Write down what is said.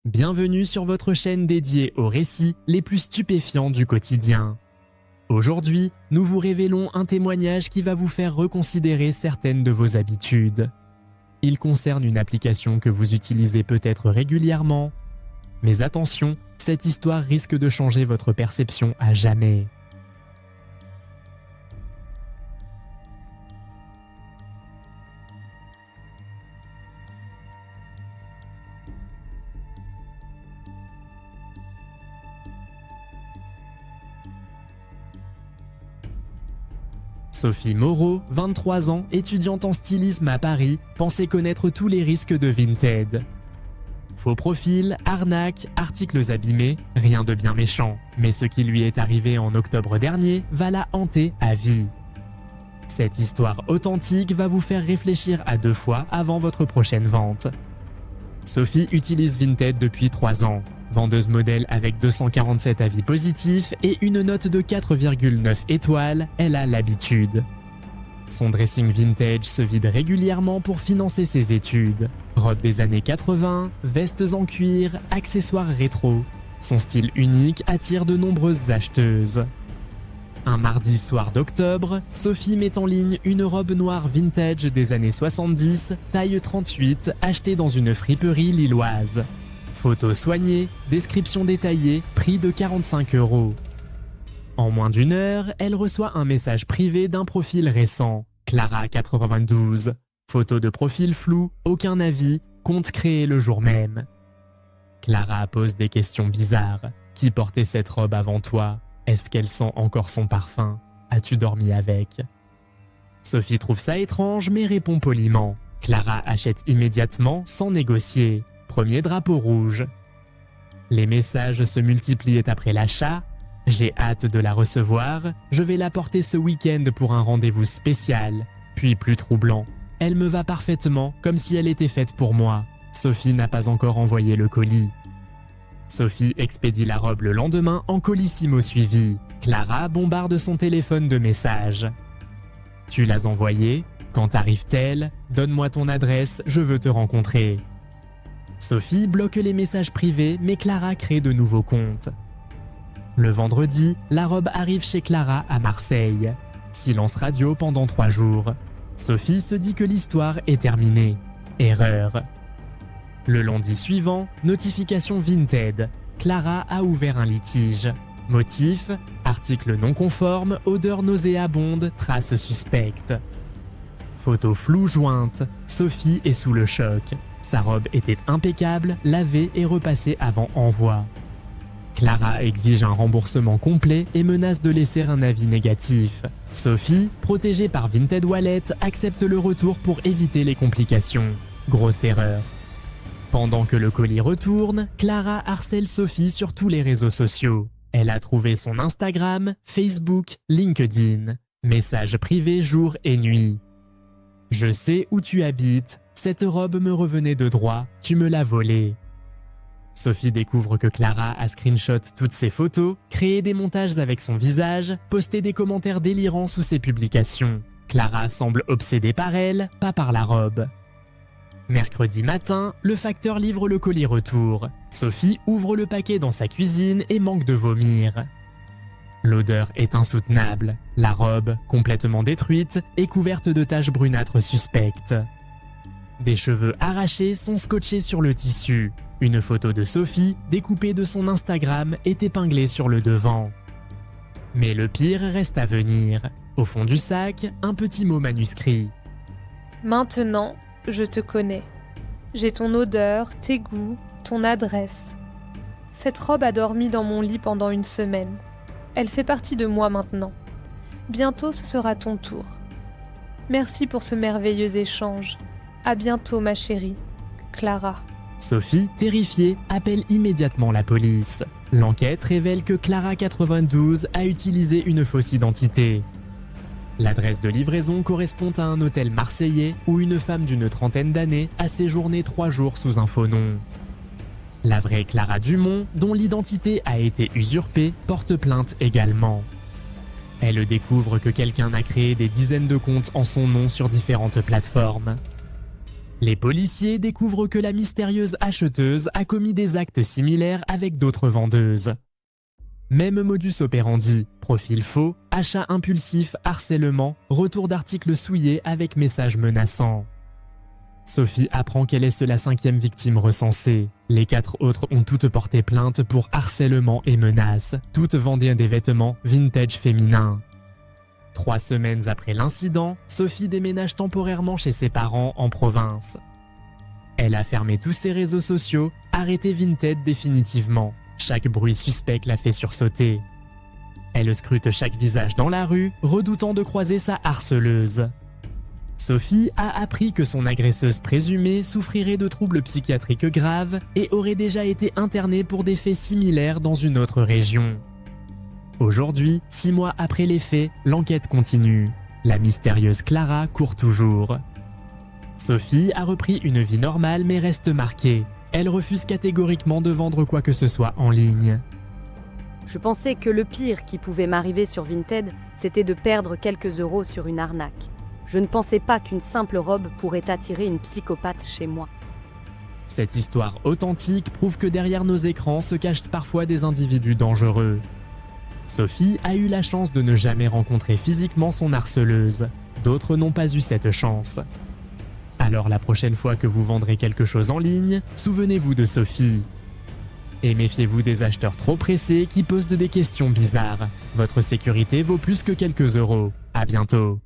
Bienvenue sur votre chaîne dédiée aux récits les plus stupéfiants du quotidien. Aujourd'hui, nous vous révélons un témoignage qui va vous faire reconsidérer certaines de vos habitudes. Il concerne une application que vous utilisez peut-être régulièrement. Mais attention, cette histoire risque de changer votre perception à jamais. Sophie Moreau, 23 ans, étudiante en stylisme à Paris, pensait connaître tous les risques de Vinted. Faux profil, arnaque, articles abîmés, rien de bien méchant. Mais ce qui lui est arrivé en octobre dernier va la hanter à vie. Cette histoire authentique va vous faire réfléchir à 2 fois avant votre prochaine vente. Sophie utilise Vinted depuis 3 ans. Vendeuse modèle avec 247 avis positifs et une note de 4,9 étoiles, elle a l'habitude. Son dressing vintage se vide régulièrement pour financer ses études. Robes des années 80, vestes en cuir, accessoires rétro. Son style unique attire de nombreuses acheteuses. Un mardi soir d'octobre, Sophie met en ligne une robe noire vintage des années 70, taille 38, achetée dans une friperie lilloise. Photos soignées, description détaillée, prix de 45 €. En moins d'1 heure, elle reçoit un message privé d'un profil récent, Clara92. Photo de profil flou, aucun avis, compte créé le jour même. Clara pose des questions bizarres. Qui portait cette robe avant toi? Est-ce qu'elle sent encore son parfum? As-tu dormi avec? Sophie trouve ça étrange mais répond poliment. Clara achète immédiatement sans négocier. Premier drapeau rouge. Les messages se multiplient après l'achat. J'ai hâte de la recevoir. Je vais la porter ce week-end pour un rendez-vous spécial. Puis plus troublant. Elle me va parfaitement, comme si elle était faite pour moi. Sophie n'a pas encore envoyé le colis. Sophie expédie la robe le lendemain en colissimo suivi. Clara bombarde son téléphone de messages. Tu l'as envoyé? Quand arrive-t-elle? Donne-moi ton adresse, je veux te rencontrer. Sophie bloque les messages privés, mais Clara crée de nouveaux comptes. Le vendredi, la robe arrive chez Clara à Marseille. Silence radio pendant 3 jours. Sophie se dit que l'histoire est terminée. Erreur. Le lundi suivant, notification Vinted. Clara a ouvert un litige. Motif, article non conforme, odeur nauséabonde, traces suspectes. Photo floue jointe. Sophie est sous le choc. Sa robe était impeccable, lavée et repassée avant envoi. Clara exige un remboursement complet et menace de laisser un avis négatif. Sophie, protégée par Vinted Wallet, accepte le retour pour éviter les complications. Grosse erreur. Pendant que le colis retourne, Clara harcèle Sophie sur tous les réseaux sociaux. Elle a trouvé son Instagram, Facebook, LinkedIn. Messages privés jour et nuit. Je sais où tu habites, cette robe me revenait de droit, tu me l'as volée. Sophie découvre que Clara a screenshot toutes ses photos, créé des montages avec son visage, posté des commentaires délirants sous ses publications. Clara semble obsédée par elle, pas par la robe. Mercredi matin, le facteur livre le colis retour. Sophie ouvre le paquet dans sa cuisine et manque de vomir. L'odeur est insoutenable. La robe, complètement détruite, est couverte de taches brunâtres suspectes. Des cheveux arrachés sont scotchés sur le tissu. Une photo de Sophie, découpée de son Instagram, est épinglée sur le devant. Mais le pire reste à venir. Au fond du sac, un petit mot manuscrit. Maintenant, je te connais. J'ai ton odeur, tes goûts, ton adresse. Cette robe a dormi dans mon lit pendant 1 semaine. Elle fait partie de moi maintenant. Bientôt ce sera ton tour. Merci pour ce merveilleux échange. À bientôt ma chérie. Clara. Sophie, terrifiée, appelle immédiatement la police. L'enquête révèle que Clara92 a utilisé une fausse identité. L'adresse de livraison correspond à un hôtel marseillais où une femme d'une 30aine d'années a séjourné 3 jours sous un faux nom. La vraie Clara Dumont, dont l'identité a été usurpée, porte plainte également. Elle découvre que quelqu'un a créé des dizaines de comptes en son nom sur différentes plateformes. Les policiers découvrent que la mystérieuse acheteuse a commis des actes similaires avec d'autres vendeuses. Même modus operandi, profil faux, achat impulsif, harcèlement, retour d'articles souillés avec messages menaçants. Sophie apprend qu'elle est la 5e victime recensée. Les 4 autres ont toutes porté plainte pour harcèlement et menaces. Toutes vendaient des vêtements vintage féminins. 3 semaines après l'incident, Sophie déménage temporairement chez ses parents en province. Elle a fermé tous ses réseaux sociaux, arrêté Vinted définitivement. Chaque bruit suspect la fait sursauter. Elle scrute chaque visage dans la rue, redoutant de croiser sa harceleuse. Sophie a appris que son agresseuse présumée souffrirait de troubles psychiatriques graves et aurait déjà été internée pour des faits similaires dans une autre région. Aujourd'hui, 6 mois après les faits, l'enquête continue. La mystérieuse Clara court toujours. Sophie a repris une vie normale mais reste marquée. Elle refuse catégoriquement de vendre quoi que ce soit en ligne. Je pensais que le pire qui pouvait m'arriver sur Vinted, c'était de perdre quelques euros sur une arnaque. Je ne pensais pas qu'une simple robe pourrait attirer une psychopathe chez moi. Cette histoire authentique prouve que derrière nos écrans se cachent parfois des individus dangereux. Sophie a eu la chance de ne jamais rencontrer physiquement son harceleuse. D'autres n'ont pas eu cette chance. Alors la prochaine fois que vous vendrez quelque chose en ligne, souvenez-vous de Sophie. Et méfiez-vous des acheteurs trop pressés qui posent des questions bizarres. Votre sécurité vaut plus que quelques euros. À bientôt.